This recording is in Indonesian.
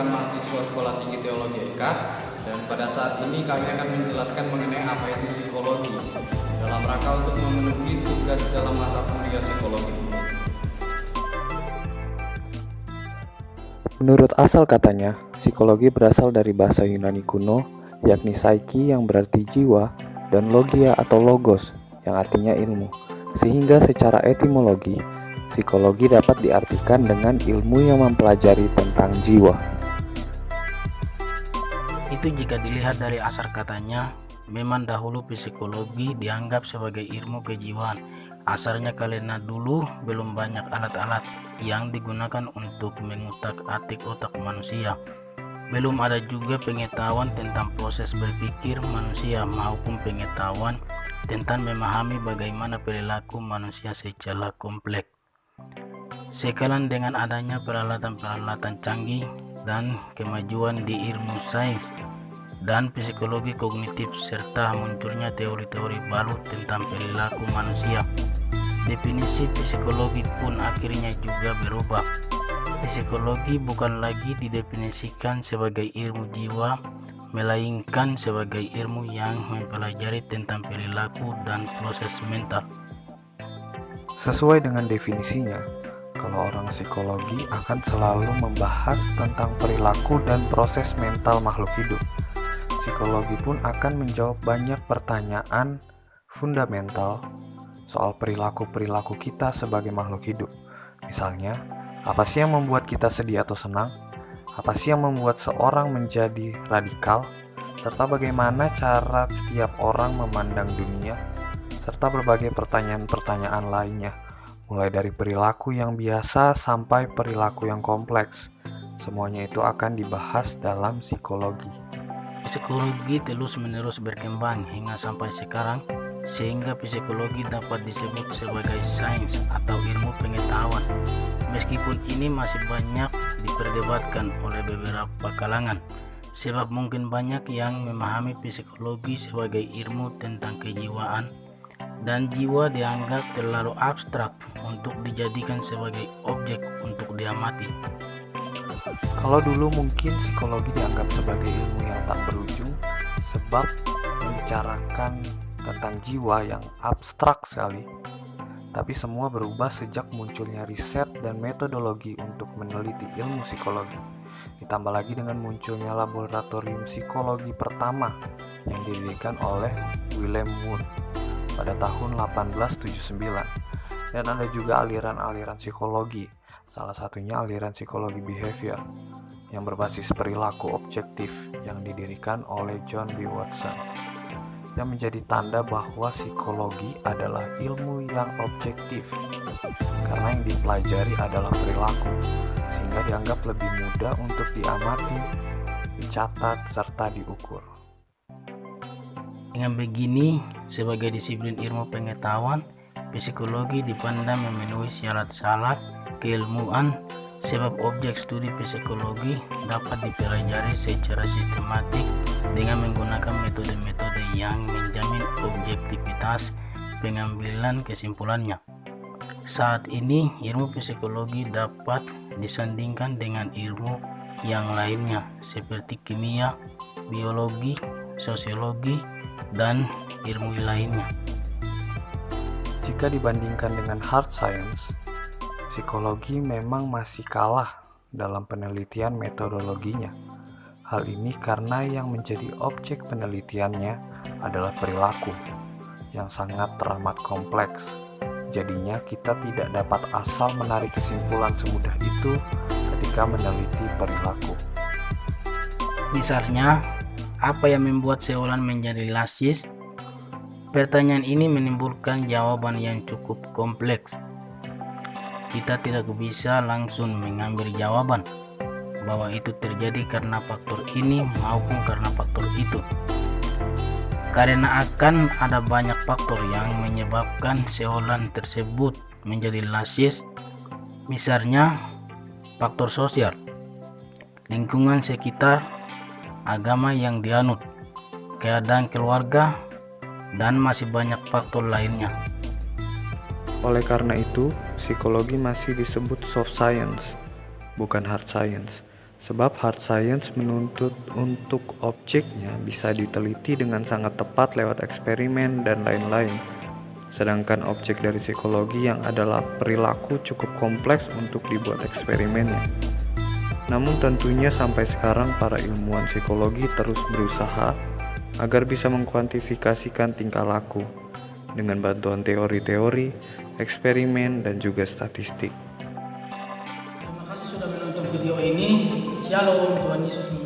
merupakan mahasiswa Sekolah Tinggi Teologi EKA, dan pada saat ini kami akan menjelaskan mengenai apa itu psikologi dalam rangka untuk memenuhi tugas dalam mata kuliah psikologi. Menurut asal katanya, psikologi berasal dari bahasa Yunani kuno, yakni psyche yang berarti jiwa, dan logia atau logos yang artinya ilmu. Sehingga secara etimologi, psikologi dapat diartikan dengan ilmu yang mempelajari tentang jiwa. Itu jika dilihat dari asal katanya, memang dahulu psikologi dianggap sebagai ilmu kejiwaan. Asalnya karena dulu belum banyak alat-alat yang digunakan untuk mengutak-atik otak manusia. Belum ada juga pengetahuan tentang proses berpikir manusia maupun pengetahuan tentang memahami bagaimana perilaku manusia secara kompleks. Sekarang dengan adanya peralatan-peralatan canggih dan kemajuan di ilmu sains dan psikologi kognitif serta munculnya teori-teori baru tentang perilaku manusia, definisi psikologi pun akhirnya juga berubah. Psikologi bukan lagi didefinisikan sebagai ilmu jiwa, melainkan sebagai ilmu yang mempelajari tentang perilaku dan proses mental. Sesuai dengan definisinya, kalau orang psikologi akan selalu membahas tentang perilaku dan proses mental makhluk hidup. Psikologi pun akan menjawab banyak pertanyaan fundamental soal perilaku-perilaku kita sebagai makhluk hidup. Misalnya, apa sih yang membuat kita sedih atau senang? Apa sih yang membuat seorang menjadi radikal? Serta bagaimana cara setiap orang memandang dunia? Serta berbagai pertanyaan-pertanyaan lainnya, mulai dari perilaku yang biasa sampai perilaku yang kompleks. Semuanya itu akan dibahas dalam psikologi. Psikologi terus-menerus berkembang hingga sampai sekarang, sehingga psikologi dapat disebut sebagai sains atau ilmu pengetahuan. Meskipun ini masih banyak diperdebatkan oleh beberapa kalangan, sebab mungkin banyak yang memahami psikologi sebagai ilmu tentang kejiwaan, dan jiwa dianggap terlalu abstrak untuk dijadikan sebagai objek untuk diamati. Kalau dulu mungkin psikologi dianggap sebagai ilmu yang tak berujung, sebab membicarakan tentang jiwa yang abstrak sekali. Tapi semua berubah sejak munculnya riset dan metodologi untuk meneliti ilmu psikologi. Ditambah lagi dengan munculnya laboratorium psikologi pertama yang didirikan oleh Wilhelm Wundt pada tahun 1879. Dan ada juga aliran-aliran psikologi, salah satunya aliran psikologi behavior yang berbasis perilaku objektif yang didirikan oleh John B. Watson, yang menjadi tanda bahwa psikologi adalah ilmu yang objektif karena yang dipelajari adalah perilaku, sehingga dianggap lebih mudah untuk diamati, dicatat, serta diukur. Dengan begini, sebagai disiplin ilmu pengetahuan, psikologi dipandang memenuhi syarat-syarat keilmuan, sebab objek studi psikologi dapat dipelajari secara sistematik dengan menggunakan metode-metode yang menjamin objektivitas pengambilan kesimpulannya. Saat ini, ilmu psikologi dapat disandingkan dengan ilmu yang lainnya seperti kimia, biologi, sosiologi, dan ilmu lainnya. Jika dibandingkan dengan hard science, psikologi memang masih kalah dalam penelitian metodologinya. Hal ini karena yang menjadi objek penelitiannya adalah perilaku yang sangat teramat kompleks. Jadinya kita tidak dapat asal menarik kesimpulan semudah itu ketika meneliti perilaku. Misalnya, apa yang membuat seorang menjadi narsis? Pertanyaan ini menimbulkan jawaban yang cukup kompleks. Kita tidak bisa langsung mengambil jawaban bahwa itu terjadi karena faktor ini maupun karena faktor itu, karena akan ada banyak faktor yang menyebabkan seorang tersebut menjadi narsis. Misalnya, faktor sosial, lingkungan sekitar, agama yang dianut, keadaan keluarga, dan masih banyak faktor lainnya. Oleh karena itu, psikologi masih disebut soft science, bukan hard science, Sebab hard science menuntut untuk objeknya bisa diteliti dengan sangat tepat lewat eksperimen dan lain-lain. Sedangkan objek dari psikologi yang adalah perilaku cukup kompleks untuk dibuat eksperimennya. Namun tentunya sampai sekarang para ilmuwan psikologi terus berusaha agar bisa mengkuantifikasikan tingkah laku dengan bantuan teori-teori, eksperimen, dan juga statistik. Terima kasih sudah menonton video ini. Shalom, Tuhan Yesus memberkati.